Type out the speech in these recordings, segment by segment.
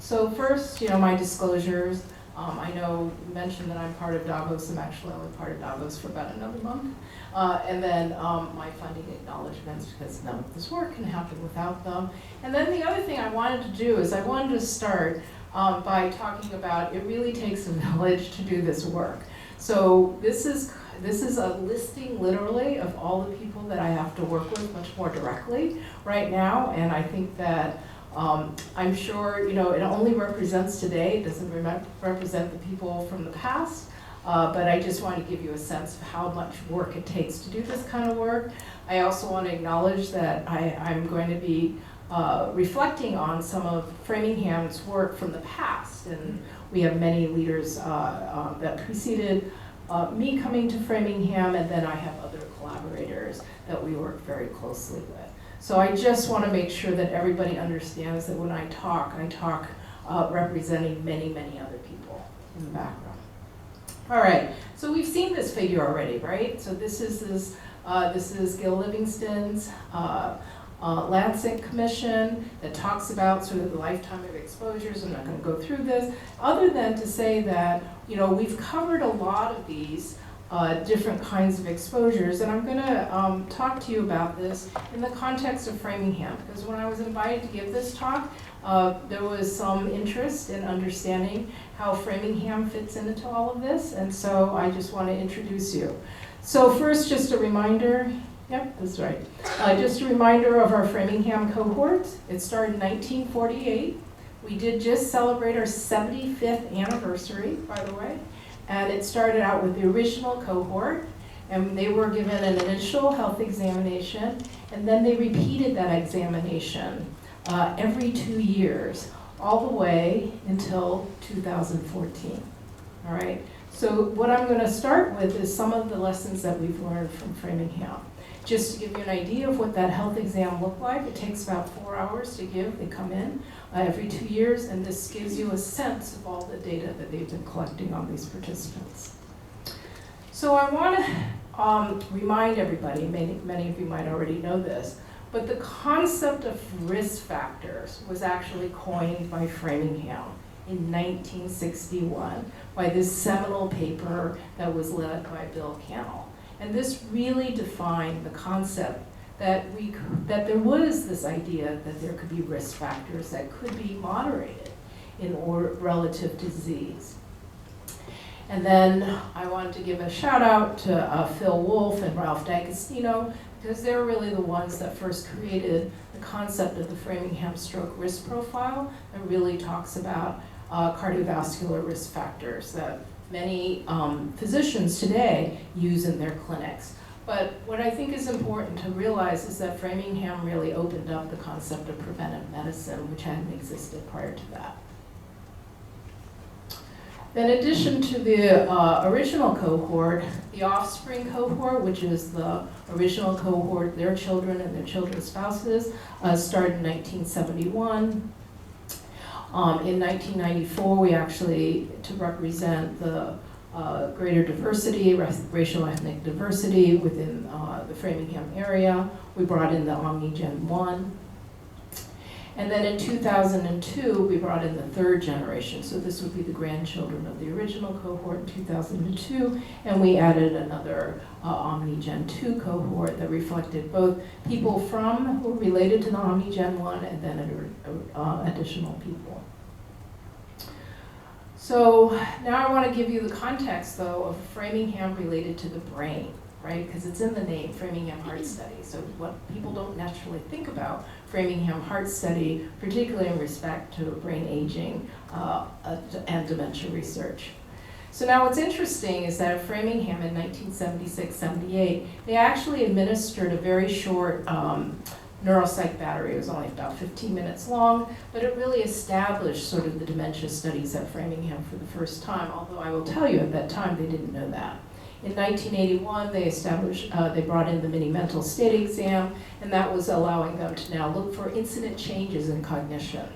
So first, my disclosures. I know you mentioned that I'm part of Davos. I'm actually only part of Davos for about another month. And then my funding acknowledgements, because none of this work can happen without them. And then the other thing I wanted to do is I wanted to start by talking about it really takes a village to do this work. So this is a listing literally of all the people that I have to work with much more directly right now. And I think that I'm sure, it only represents today. It doesn't represent the people from the past. But I just want to give you a sense of how much work it takes to do this kind of work. I also want to acknowledge that I'm going to be reflecting on some of Framingham's work from the past. And we have many leaders that preceded me coming to Framingham, and then I have other collaborators that we work very closely with. So I just want to make sure that everybody understands that when I talk representing many, many other people in the background. All right, so we've seen this figure already, right? So this is Gil Livingston's Lancet Commission that talks about sort of the lifetime of exposures. I'm not going to go through this, other than to say that we've covered a lot of these different kinds of exposures, and I'm going to talk to you about this in the context of Framingham, because when I was invited to give this talk, there was some interest in understanding how Framingham fits into all of this, and so I just want to introduce you. So first, just a reminder. Yep, that's right. Just a reminder of our Framingham cohort. It started in 1948. We did just celebrate our 75th anniversary, by the way. And it started out with the original cohort, and they were given an initial health examination, and then they repeated that examination every 2 years, all the way until 2014. All right? So what I'm going to start with is some of the lessons that we've learned from Framingham. Just to give you an idea of what that health exam looked like, it takes about 4 hours to give. They come in every 2 years, and this gives you a sense of all the data that they've been collecting on these participants. So I want to remind everybody, many of you might already know this, but the concept of risk factors was actually coined by Framingham in 1961 by this seminal paper that was led by Bill Cannell. And this really defined the concept that there was this idea that there could be risk factors that could be moderated in relative to disease. And then I wanted to give a shout out to Phil Wolfe and Ralph D'Agostino, because they're really the ones that first created the concept of the Framingham stroke risk profile that really talks about cardiovascular risk factors that many physicians today use in their clinics. But what I think is important to realize is that Framingham really opened up the concept of preventive medicine, which hadn't existed prior to that. In addition to the original cohort, the offspring cohort, which is the original cohort, their children and their children's spouses, started in 1971. In 1994, we actually, to represent the greater diversity, racial ethnic diversity within the Framingham area, we brought in the OmniGen 1. And then in 2002, we brought in the third generation. So this would be the grandchildren of the original cohort in 2002, and we added another OmniGen 2 cohort that reflected both people who were related to the OmniGen 1 and then additional people. So now I want to give you the context, though, of Framingham related to the brain, right? Because it's in the name, Framingham Heart Study. So what people don't naturally think about Framingham Heart Study, particularly in respect to brain aging and dementia research. So now what's interesting is that at Framingham in 1976-78, they actually administered a very short neuropsych battery. It was only about 15 minutes long, but it really established sort of the dementia studies at Framingham for the first time, although I will tell you at that time they didn't know that. In 1981, they brought in the mini mental state exam, and that was allowing them to now look for incident changes in cognition.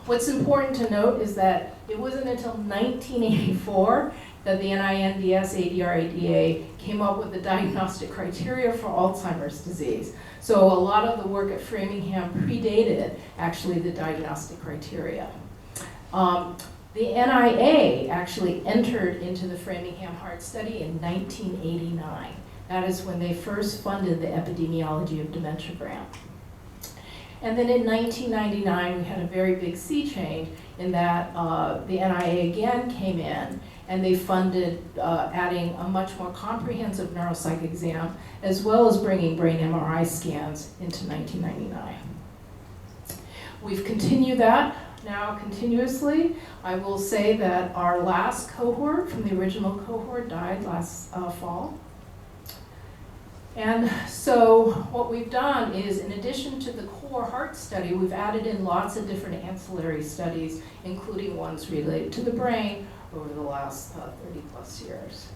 What's important to note is that it wasn't until 1984 that the NINDS-ADR-ADA came up with the diagnostic criteria for Alzheimer's disease. So a lot of the work at Framingham predated actually the diagnostic criteria. The NIA actually entered into the Framingham Heart Study in 1989. That is when they first funded the Epidemiology of Dementia grant. And then in 1999, we had a very big sea change in that the NIA again came in and they funded adding a much more comprehensive neuropsych exam, as well as bringing brain MRI scans into 1999. We've continued that now continuously. I will say that our last cohort from the original cohort died last fall. And so what we've done is, in addition to the core heart study, we've added in lots of different ancillary studies, including ones related to the brain over the last 30 plus years.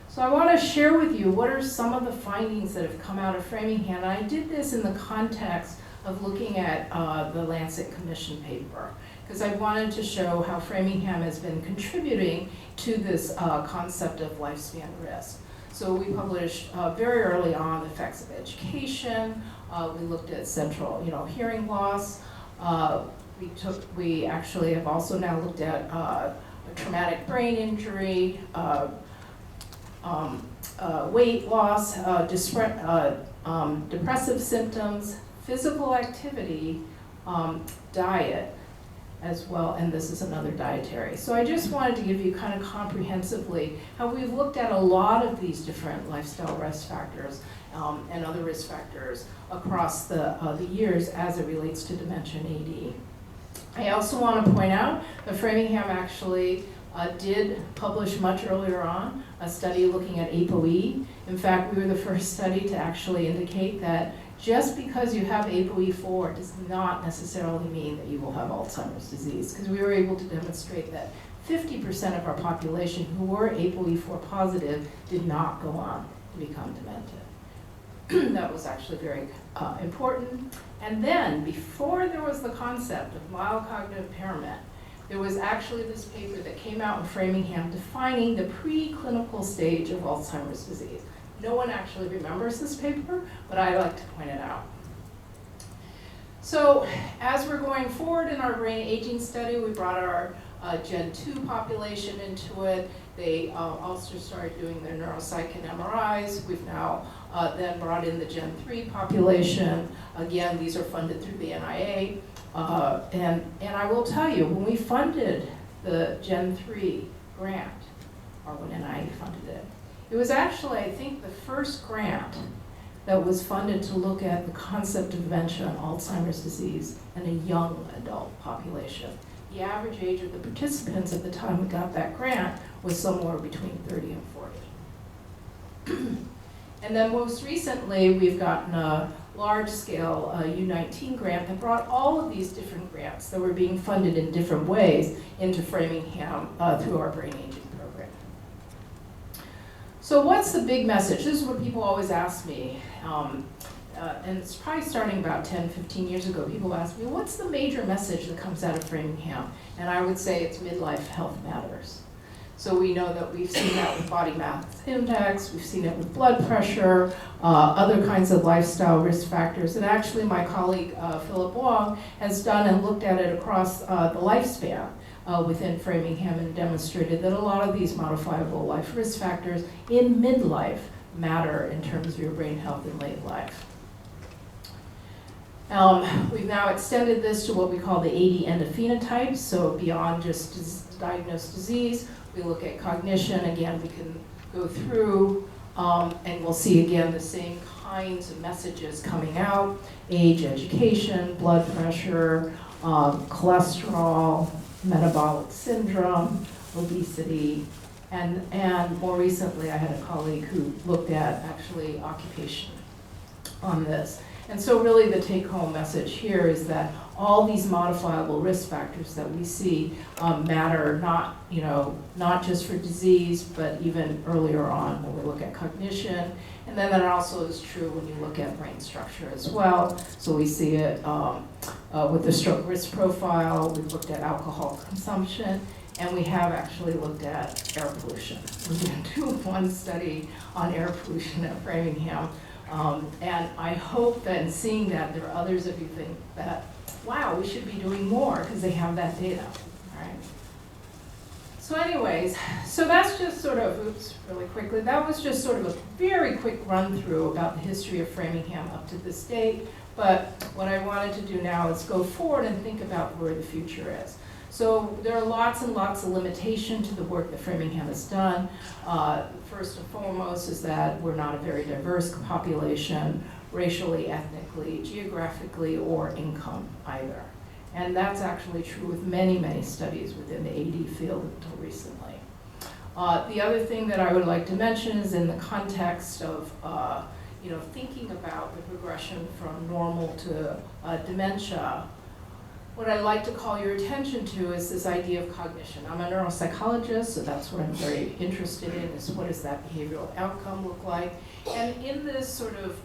So I want to share with you what are some of the findings that have come out of Framingham. And I did this in the context of looking at the Lancet Commission paper, because I wanted to show how Framingham has been contributing to this concept of lifespan risk. So we published very early on the effects of education. We looked at central, hearing loss. We actually have also now looked at traumatic brain injury, weight loss, depressive symptoms, physical activity, diet as well, and this is another dietary. So I just wanted to give you kind of comprehensively how we've looked at a lot of these different lifestyle risk factors and other risk factors across the years as it relates to dementia and AD. I also want to point out that Framingham actually did publish much earlier on a study looking at ApoE. In fact, we were the first study to actually indicate that just because you have ApoE4 does not necessarily mean that you will have Alzheimer's disease, because we were able to demonstrate that 50% of our population who were ApoE4 positive did not go on to become demented. That was actually very important. And then, before there was the concept of mild cognitive impairment, there was actually this paper that came out in Framingham defining the preclinical stage of Alzheimer's disease. No one actually remembers this paper, but I like to point it out. So as we're going forward in our brain aging study, we brought our Gen 2 population into it. They also started doing their neuropsych and MRIs. We've now then brought in the Gen 3 population. Again, these are funded through the NIA. And I will tell you, when we funded the Gen 3 grant, or when NIA funded it, it was actually, I think, the first grant that was funded to look at the concept of dementia and Alzheimer's disease in a young adult population. The average age of the participants at the time we got that grant was somewhere between 30 and 40. And then most recently, we've gotten a large-scale U19 grant that brought all of these different grants that were being funded in different ways into Framingham through our brain aging program. So what's the big message? This is what people always ask me. And it's probably starting about 10, 15 years ago, people ask me, what's the major message that comes out of Framingham? And I would say it's midlife health matters. So we know that we've seen that with body mass index, we've seen it with blood pressure, other kinds of lifestyle risk factors. And actually my colleague, Philip Wong, has done and looked at it across the lifespan within Framingham and demonstrated that a lot of these modifiable life risk factors in midlife matter in terms of your brain health in late life. We've now extended this to what we call the AD endophenotypes, so beyond just diagnosed disease, we look at cognition. Again, we can go through and we'll see again the same kinds of messages coming out: age, education, blood pressure, cholesterol, metabolic syndrome, obesity, and more recently I had a colleague who looked at actually occupation on this. And so really the take-home message here is that all these modifiable risk factors that we see matter not just for disease, but even earlier on when we look at cognition. And then that also is true when you look at brain structure as well. So we see it with the stroke risk profile. We've looked at alcohol consumption, and we have actually looked at air pollution. We're going to do one study on air pollution at Framingham. And I hope that in seeing that, there are others of you think that, wow, we should be doing more because they have that data. So anyways, so that's just sort of, oops, really quickly, that was just sort of a very quick run through about the history of Framingham up to this date. But what I wanted to do now is go forward and think about where the future is. So there are lots and lots of limitations to the work that Framingham has done. First and foremost is that we're not a very diverse population, racially, ethnically, geographically, or income either. And that's actually true with many, many studies within the AD field until recently. The other thing that I would like to mention is in the context of thinking about the progression from normal to dementia, what I'd like to call your attention to is this idea of cognition. I'm a neuropsychologist, so that's what I'm very interested in, is what does that behavioral outcome look like? And in this sort of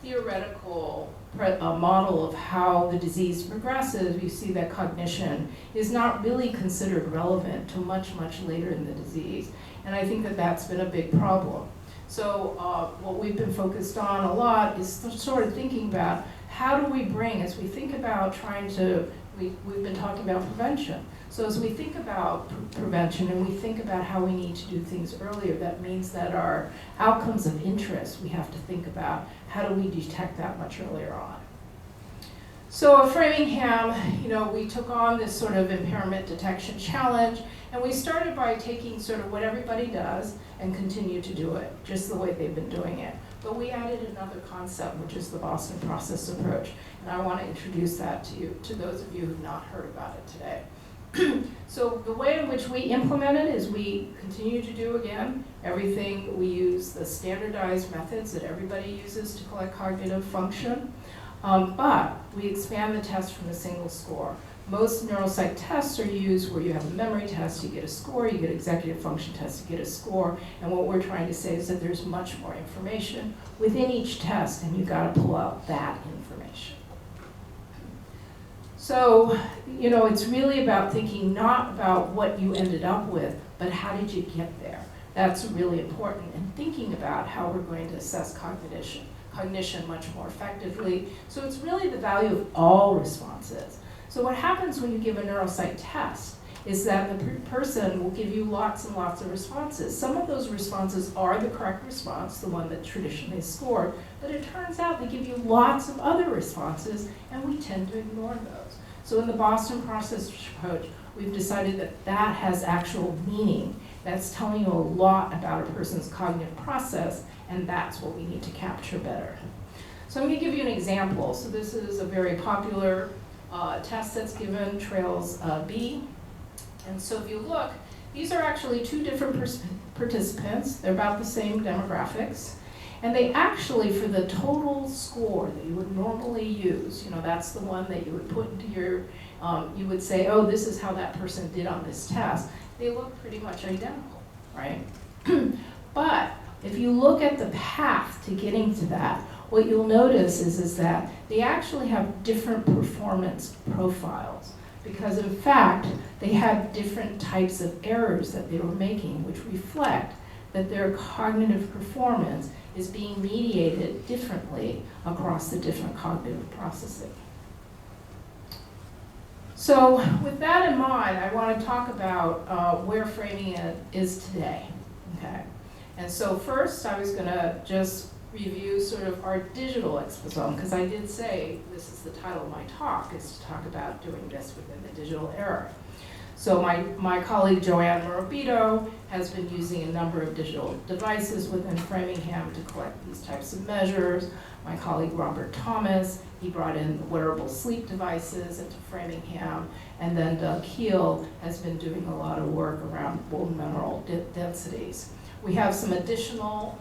theoretical model of how the disease progresses, we see that cognition is not really considered relevant to much, much later in the disease. And I think that that's been a big problem. So what we've been focused on a lot is sort of thinking about how do we bring, as we think about trying to, we've been talking about prevention. So as we think about prevention and we think about how we need to do things earlier, that means that our outcomes of interest, we have to think about how do we detect that much earlier on. So at Framingham, we took on this sort of impairment detection challenge, and we started by taking sort of what everybody does and continue to do it, just the way they've been doing it. But we added another concept, which is the Boston process approach, and I want to introduce that to you, to those of you who've not heard about it today. So the way in which we implement it is we continue to do, again, everything. We use the standardized methods that everybody uses to collect cognitive function, but we expand the test from a single score. Most neuropsych tests are used where you have a memory test, you get a score, you get executive function test, you get a score, and what we're trying to say is that there's much more information within each test, and you've got to pull out that information. So, it's really about thinking not about what you ended up with, but how did you get there? That's really important, and thinking about how we're going to assess cognition much more effectively. So it's really the value of all responses. So what happens when you give a neuropsych test is that the person will give you lots and lots of responses. Some of those responses are the correct response, the one that traditionally is scored, but it turns out they give you lots of other responses, and we tend to ignore those. So in the Boston process approach, we've decided that that has actual meaning. That's telling you a lot about a person's cognitive process, and that's what we need to capture better. So I'm going to give you an example. So this is a very popular test that's given, Trails B. And so if you look, these are actually two different participants. They're about the same demographics. And they actually, for the total score that you would normally use, that's the one that you would put into your, you would say, oh, this is how that person did on this test. They look pretty much identical, right? But if you look at the path to getting to that, what you'll notice is that they actually have different performance profiles, because in fact, they had different types of errors that they were making, which reflect that their cognitive performance is being mediated differently across the different cognitive processing. So with that in mind, I want to talk about where Framingham is today, okay? And so first, I was going to just review sort of our digital exposome, because I did say this is the title of my talk, is to talk about doing this within the digital era. So my colleague Joanne Morabito has been using a number of digital devices within Framingham to collect these types of measures. My colleague Robert Thomas, he brought in wearable sleep devices into Framingham. And then Doug Keel has been doing a lot of work around bone mineral densities. We have some additional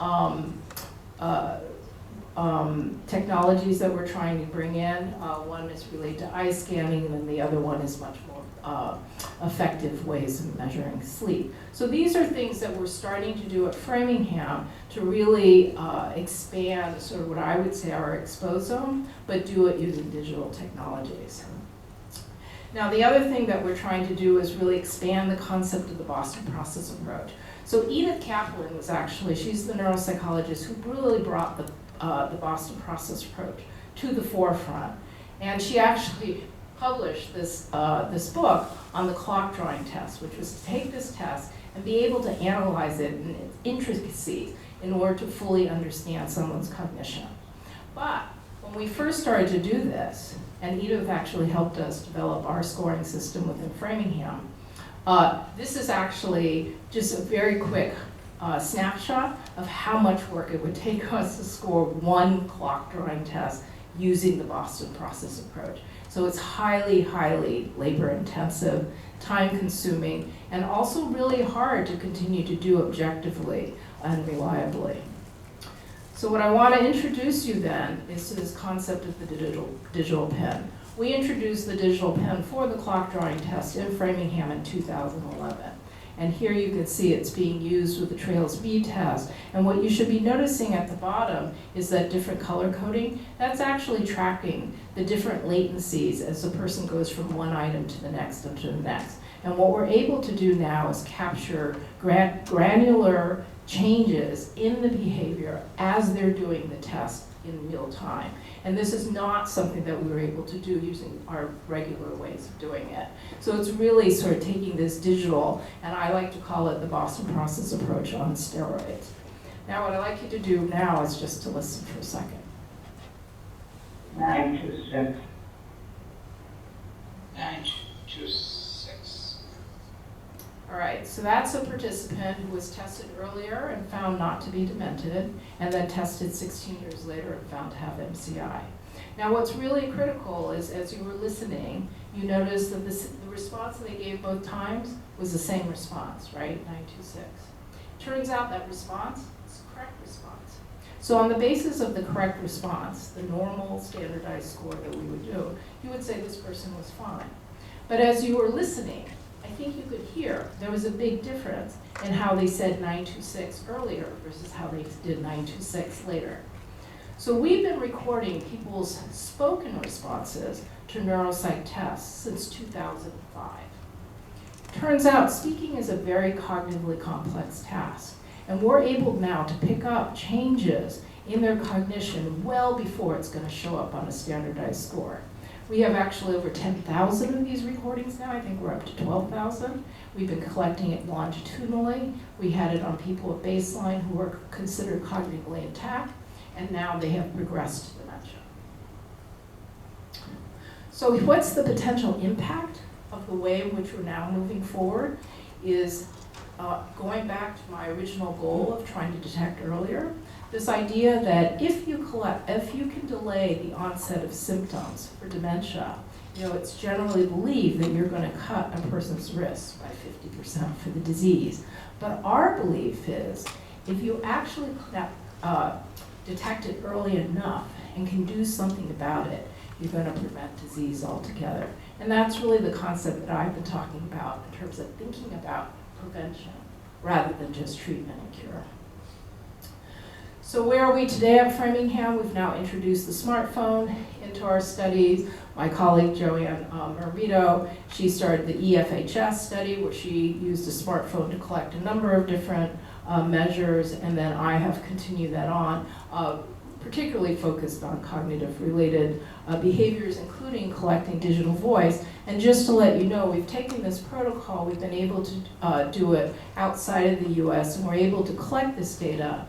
technologies that we're trying to bring in. One is related to eye scanning, and then the other one is much more effective ways of measuring sleep. So these are things that we're starting to do at Framingham to really expand sort of what I would say our exposome, but do it using digital technologies. Now the other thing that we're trying to do is really expand the concept of the Boston process approach. So Edith Kaplan was actually, she's the neuropsychologist who really brought the Boston process approach to the forefront. And she actually published this book on the clock drawing test, which was to take this test and be able to analyze it in its intricacies in order to fully understand someone's cognition. But when we first started to do this, and Edith actually helped us develop our scoring system within Framingham, this is actually just a very quick snapshot of how much work it would take us to score one clock drawing test using the Boston process approach. So it's highly, highly labor intensive, time consuming, and also really hard to continue to do objectively and reliably. So what I want to introduce you then is to this concept of the digital pen. We introduced the digital pen for the clock drawing test in Framingham in 2011. And here you can see it's being used with the Trails B test. And what you should be noticing at the bottom is that different color coding. That's actually tracking the different latencies as the person goes from one item to the next and to the next. And what we're able to do now is capture granular changes in the behavior as they're doing the test in real time. And this is not something that we were able to do using our regular ways of doing it. So it's really sort of taking this digital, and I like to call it the Boston process approach on steroids. Now what I'd like you to do now is just to listen for a second. 926. 926. All right, so that's a participant who was tested earlier and found not to be demented, and then tested 16 years later and found to have MCI. Now what's really critical is as you were listening, you noticed that the response they gave both times was the same response, right? 926. Turns out that response is the correct response. So on the basis of the correct response, the normal standardized score that we would do, you would say this person was fine. But as you were listening, I think you could hear there was a big difference in how they said 926 earlier versus how they did 926 later. So we've been recording people's spoken responses to neuropsych tests since 2005. Turns out speaking is a very cognitively complex task, and we're able now to pick up changes in their cognition well before it's going to show up on a standardized score. We have actually over 10,000 of these recordings now. I think we're up to 12,000. We've been collecting it longitudinally. We had it on people at baseline who were considered cognitively intact, and now they have progressed to dementia. So what's the potential impact of the way in which we're now moving forward is going back to my original goal of trying to detect earlier. This idea that if you can delay the onset of symptoms for dementia, it's generally believed that you're going to cut a person's risk by 50% for the disease. But our belief is if you actually detect it early enough and can do something about it, you're going to prevent disease altogether. And that's really the concept that I've been talking about in terms of thinking about prevention rather than just treatment and cure. So where are we today at Framingham? We've now introduced the smartphone into our studies. My colleague Joanne Marito, she started the EFHS study where she used a smartphone to collect a number of different measures, and then I have continued that on, particularly focused on cognitive related behaviors, including collecting digital voice. And just to let you know, we've taken this protocol, we've been able to do it outside of the US, and we're able to collect this data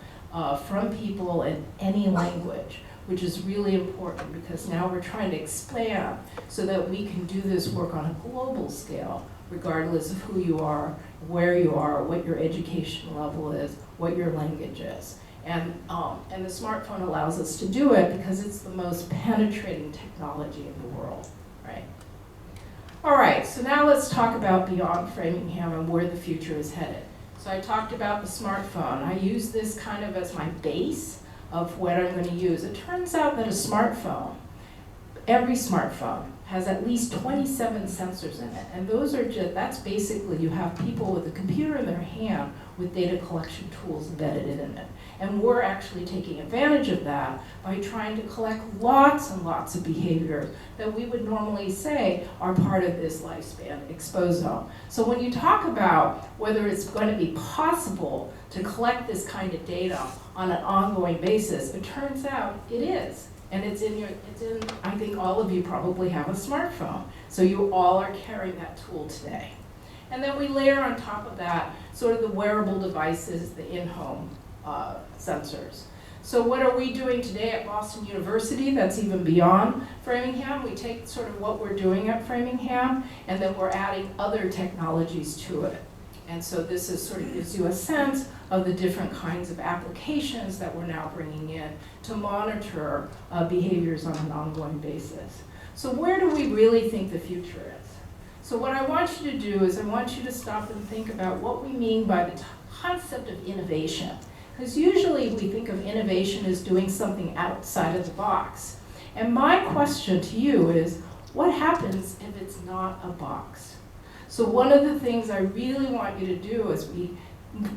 from people in any language, which is really important because now we're trying to expand so that we can do this work on a global scale, regardless of who you are, where you are, what your education level is, what your language is. And the smartphone allows us to do it because it's the most penetrating technology in the world, right? All right, so now let's talk about beyond Framingham and where the future is headed. So I talked about the smartphone. I use this kind of as my base of what I'm going to use. It turns out that a smartphone, every smartphone, has at least 27 sensors in it. And that's basically you have people with a computer in their hand with data collection tools embedded in it. And we're actually taking advantage of that by trying to collect lots and lots of behaviors that we would normally say are part of this lifespan exposome. So when you talk about whether it's going to be possible to collect this kind of data on an ongoing basis, it turns out it is. And I think all of you probably have a smartphone. So you all are carrying that tool today. And then we layer on top of that sort of the wearable devices, the in-home sensors. So what are we doing today at Boston University that's even beyond Framingham? We take sort of what we're doing at Framingham, and then we're adding other technologies to it. And so this is sort of gives you a sense of the different kinds of applications that we're now bringing in to monitor behaviors on an ongoing basis. So where do we really think the future is? So what I want you to do is I want you to stop and think about what we mean by the concept of innovation. Because usually we think of innovation as doing something outside of the box. And my question to you is, what happens if it's not a box? So one of the things I really want you to do as we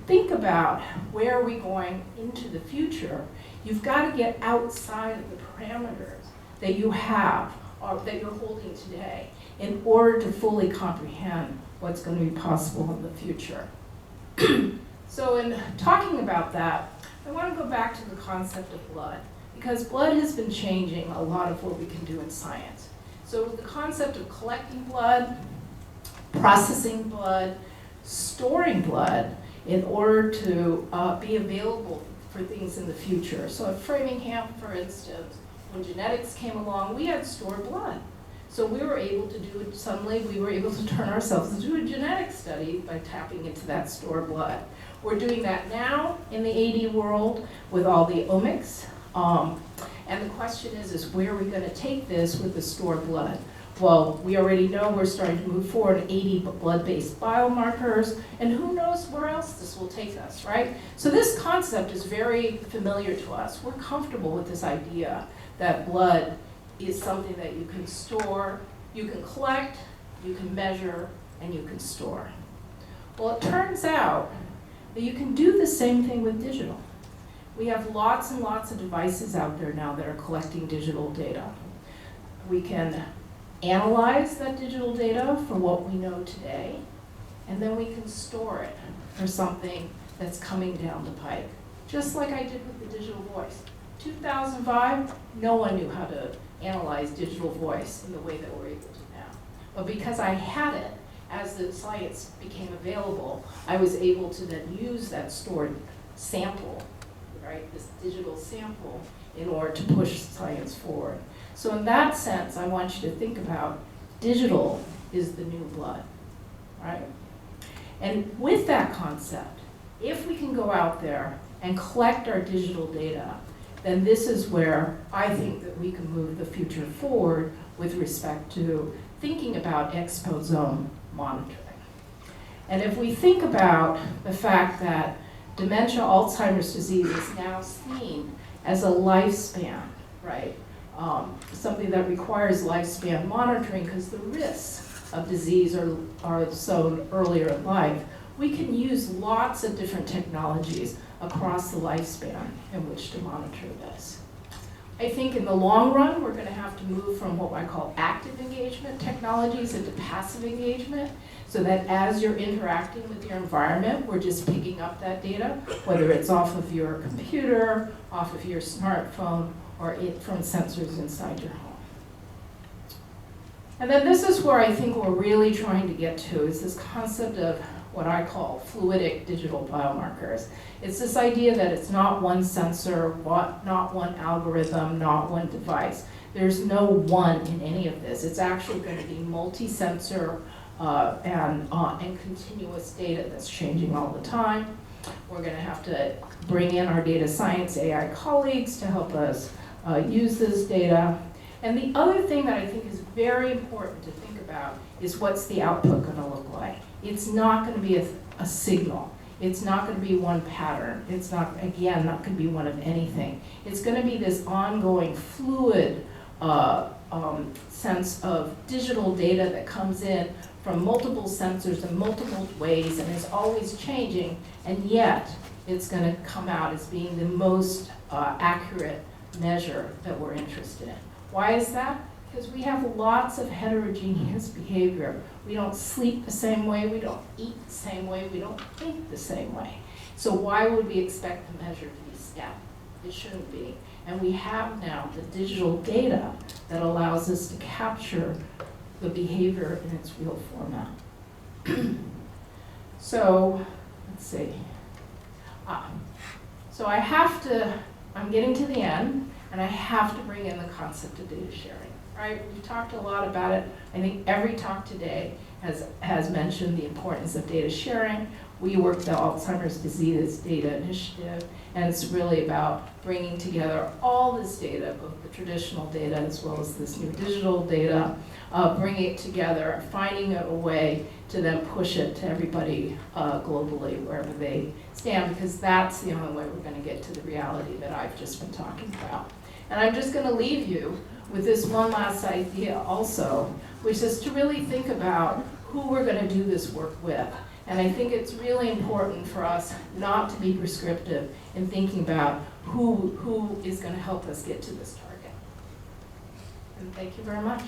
think about where are we going into the future, you've got to get outside of the parameters that you have or that you're holding today in order to fully comprehend what's going to be possible in the future. So in talking about that, I want to go back to the concept of blood, because blood has been changing a lot of what we can do in science. So the concept of collecting blood, processing blood, storing blood in order to be available for things in the future. So at Framingham, for instance, when genetics came along, we had stored blood. So we were able to do it, suddenly we were able to turn ourselves into a genetic study by tapping into that stored blood. We're doing that now in the AD world with all the omics. And the question is where are we going to take this with the stored blood? Well, we already know we're starting to move forward 80 blood-based biomarkers, and who knows where else this will take us, right? So this concept is very familiar to us. We're comfortable with this idea that blood is something that you can store, you can collect, you can measure, and you can store. Well, it turns out that you can do the same thing with digital. We have lots and lots of devices out there now that are collecting digital data. We can analyze that digital data for what we know today, and then we can store it for something that's coming down the pike, just like I did with the digital voice. 2005, no one knew how to analyze digital voice in the way that we're able to now. But because I had it, as the science became available, I was able to then use that stored sample, right, this digital sample, in order to push science forward. So in that sense, I want you to think about digital is the new blood, right? And with that concept, if we can go out there and collect our digital data, then this is where I think that we can move the future forward with respect to thinking about exposome monitoring. And if we think about the fact that dementia, Alzheimer's disease is now seen as a lifespan, right? Something that requires lifespan monitoring because the risks of disease are so earlier in life, we can use lots of different technologies across the lifespan in which to monitor this. I think in the long run, we're going to have to move from what I call active engagement technologies into passive engagement, so that as you're interacting with your environment, we're just picking up that data, whether it's off of your computer, off of your smartphone, or from sensors inside your home. And then this is where I think we're really trying to get to, is this concept of what I call fluidic digital biomarkers. It's this idea that it's not one sensor, not one algorithm, not one device. There's no one in any of this. It's actually going to be multi-sensor and continuous data that's changing all the time. We're going to have to bring in our data science AI colleagues to help us use this data. And the other thing that I think is very important to think about is what's the output going to look like. It's not going to be a signal. It's not going to be one pattern. It's not, again, not going to be one of anything. It's going to be this ongoing fluid sense of digital data that comes in from multiple sensors in multiple ways and is always changing, and yet it's going to come out as being the most accurate measure that we're interested in. Why is that? Because we have lots of heterogeneous behavior. We don't sleep the same way, we don't eat the same way, we don't think the same way. So why would we expect the measure to be static? It shouldn't be. And we have now the digital data that allows us to capture the behavior in its real format. So, let's see. So I'm getting to the end, and I have to bring in the concept of data sharing, right? We've talked a lot about it. I think every talk today has mentioned the importance of data sharing. We work the Alzheimer's Disease Data Initiative, and it's really about bringing together all this data, both the traditional data as well as this new digital data, bringing it together, finding a way to then push it to everybody globally, wherever they stand, because that's the only way we're going to get to the reality that I've just been talking about. And I'm just going to leave you with this one last idea also, which is to really think about who we're going to do this work with. And I think it's really important for us not to be prescriptive in thinking about who is going to help us get to this target. And thank you very much.